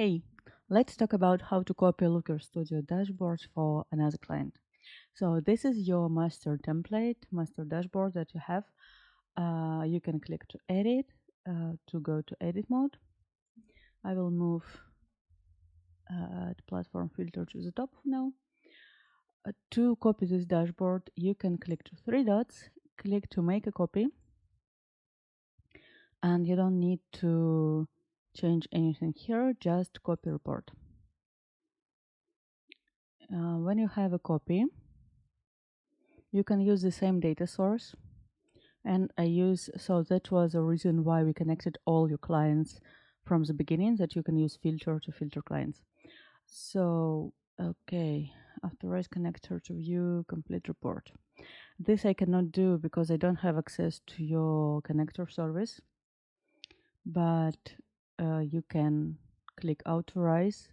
Hey, let's talk about how to copy Looker Studio dashboard for another client. So this is your master template, master dashboard that you have. You can click to edit, to go to edit mode. I will move the platform filter to the top now. To copy this dashboard, you can click to three dots, click to make a copy, and you don't need to change anything here, just copy report. When you have a copy, you can use the same data source. And so that was the reason why we connected all your clients from the beginning, that you can use filter to filter clients. So, okay, authorize connector to view complete report. This I cannot do because I don't have access to your connector service, but you can click authorize.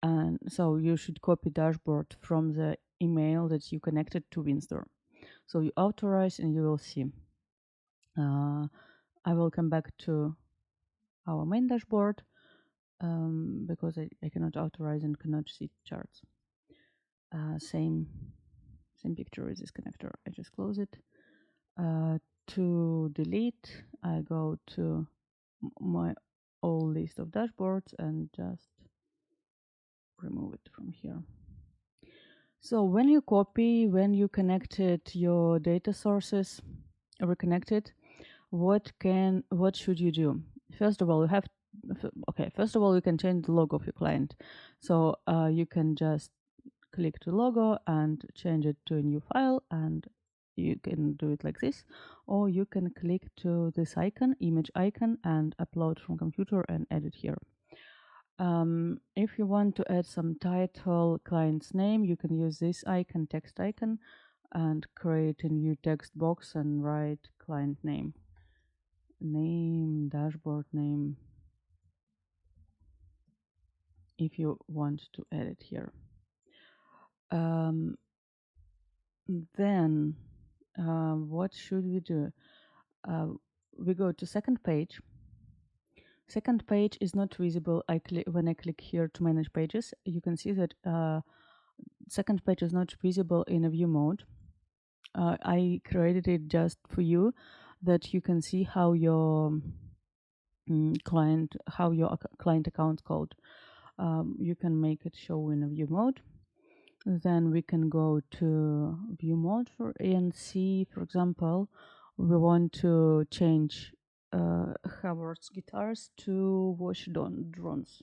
And so you should copy dashboard from the email that you connected to WinStore. So you authorize and you will see. I will come back to our main dashboard because I cannot authorize and cannot see charts. Same picture with this connector. I just close it. To delete, I go to my old list of dashboards and just remove it from here. So when you copy, when you connected your data sources, reconnected, what should you do? First of all, first of all, you can change the logo of your client. So you can just click the logo and change it to a new file, and you can do it like this, or you can click to this icon, image icon, and upload from computer and edit here. If you want to add some title, client's name, you can use this icon, text icon, and create a new text box and write client name, dashboard name, if you want to add it here. Then what should we do? We go to second page. Second page is not visible. When I click here to manage pages, you can see that second page is not visible in a view mode. I created it just for you, that you can see how your client account called. You can make it show in a view mode. Then we can go to view mode and see, for example, we want to change Howard's guitars to watch drones.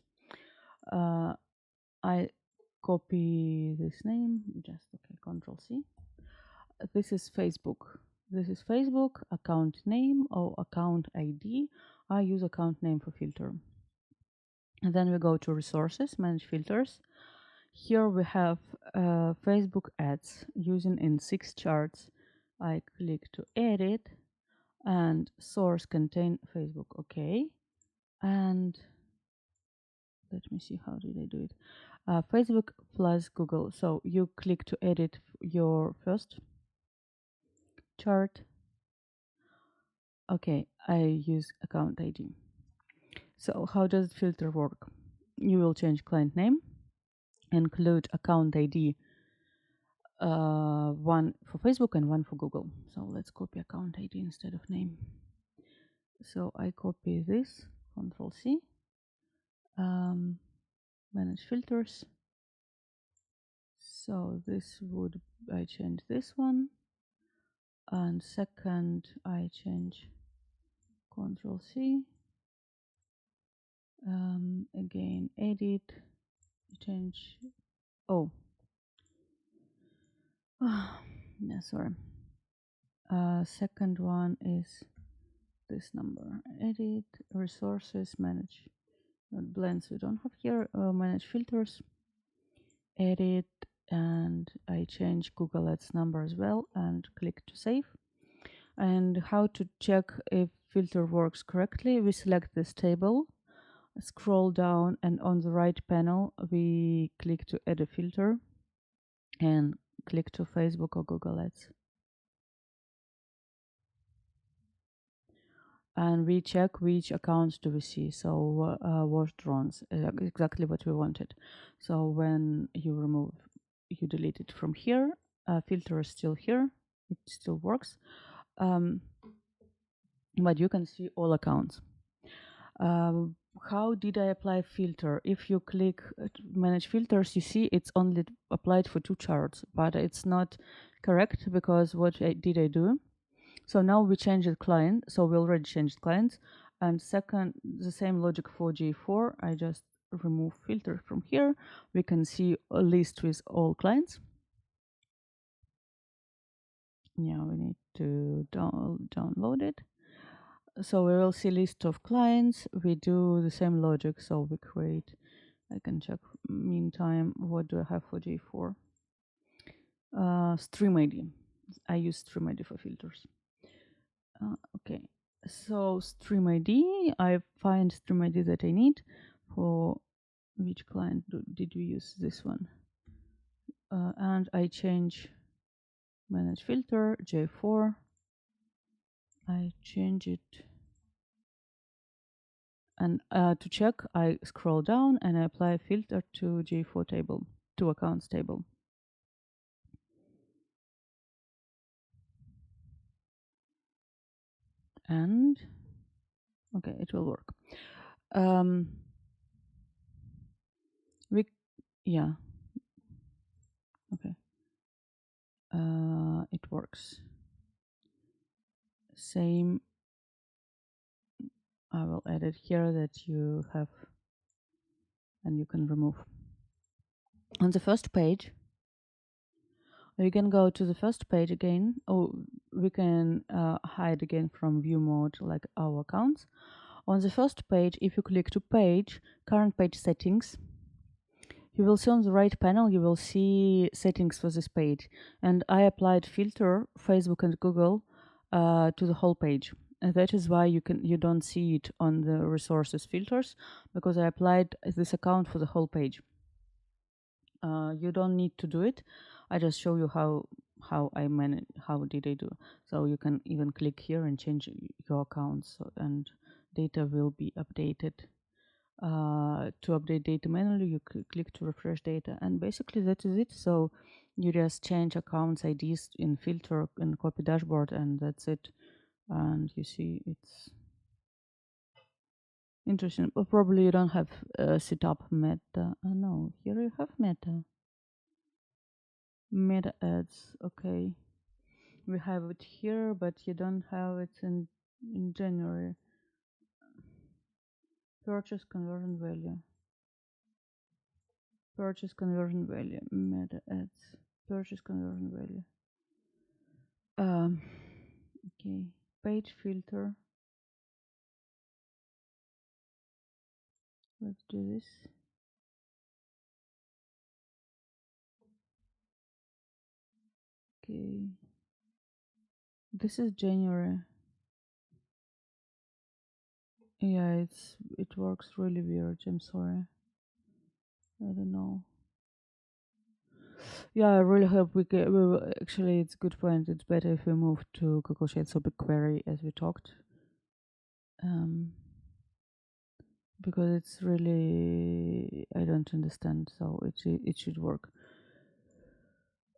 I copy this name, just okay, Control C. This is Facebook. This is Facebook account name or account ID. I use account name for filter. And then we go to resources, manage filters. Here we have Facebook ads using in 6 charts. I click to edit and source contain Facebook. Okay. And let me see, how did I do it? Facebook plus Google. So you click to edit your first chart. Okay, I use account ID. So how does filter work? You will change client name, include account ID, one for Facebook and one for Google. So let's copy account ID instead of name. So I copy this, Control C, manage filters. So this would, I change this one, and second I change Control C, again edit, change, oh, yeah, sorry. Second one is this number, edit, resources, manage, not blends we don't have here, manage filters, edit, and I change Google Ads number as well and click to save. And how to check if filter works correctly, we select this table, scroll down, and on the right panel we click to add a filter and click to Facebook or Google Ads. and we check which accounts do we see. So wash drones, exactly what we wanted. So when you delete it from here, filter is still here, it still works, um, but you can see all accounts. How did I apply filter? If you click manage filters, you see it's only applied for 2 charts, but it's not correct, because what did I do? So now we changed the client. So we already changed clients. And second, the same logic for J4. I just remove filter from here. We can see a list with all clients. Yeah, we need to download it. So we will see list of clients. We do the same logic. So we create, I can check meantime, what do I have for J4? Stream ID. I use stream ID for filters. Okay, so stream ID, I find stream ID that I need. For which client did we use this one? And I change manage filter, J4. I change it. And to check, I scroll down and I apply filter to J4 table, to accounts table. And okay, it will work. Yeah, okay. It works. Same. I will add it here that you have, and you can remove. On the first page, we can go to the first page again. Oh, we can hide again from view mode, like our accounts. On the first page, if you click to page, current page settings, you will see on the right panel, you will see settings for this page. And I applied filter, Facebook and Google, to the whole page. And that is why you don't see it on the resources filters, because I applied this account for the whole page. You don't need to do it. I just show you how I manage, how did I do. So you can even click here and change your accounts, and data will be updated. To update data manually, you click to refresh data, and basically that is it. So you just change accounts IDs in filter and copy dashboard, and that's it. And you see it's interesting. But probably you don't have set up meta. No, here you have meta ads. Okay, we have it here, but you don't have it in January. Purchase conversion value. Purchase conversion value. Meta ads. Purchase conversion value. Okay, page filter. Let's do this. Okay, this is January. Yeah, it works really weird. I'm sorry. I don't know. Yeah, I really hope we get. Actually, it's a good point. It's better if we move to Google Sheets or BigQuery, as we talked. Because it's really, I don't understand. So it should work.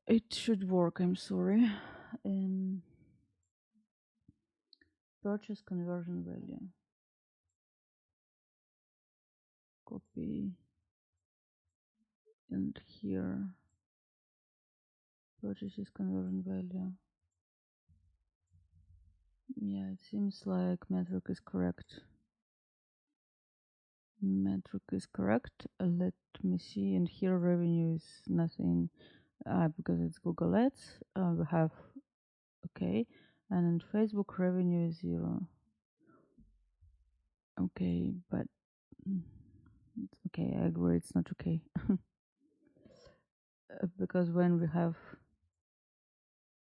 It should work. I'm sorry. Purchase conversion value. Copy. And here, purchases conversion value. Yeah, it seems like metric is correct. Metric is correct. Let me see. And here revenue is nothing because it's Google Ads. We have, okay. And in Facebook revenue is 0. Okay, but it's okay. I agree, it's not okay. Because when we have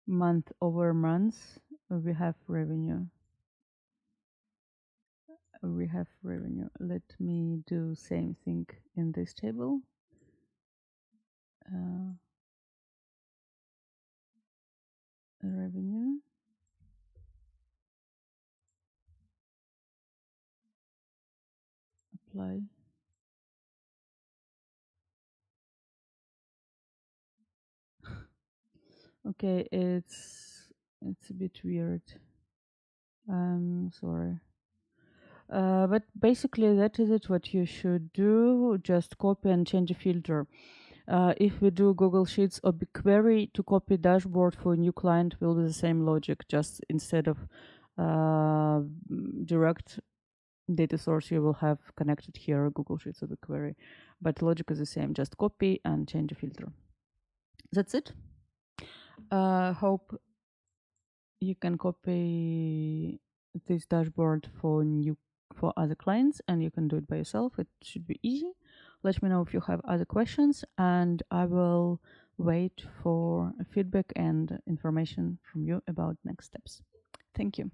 month over month, we have revenue. Let me do same thing in this table. Revenue. apply. Okay, it's a bit weird. Sorry. But basically that is it. What you should do, just copy and change a filter. If we do Google Sheets or BigQuery, to copy dashboard for a new client will be the same logic. Just instead of uh, direct data source, you will have connected here Google Sheets or BigQuery. But logic is the same. Just copy and change a filter. That's it. Hope you can copy this dashboard for other clients, and you can do it by yourself. It should be easy. Let me know if you have other questions, and I will wait for feedback and information from you about next steps. Thank you.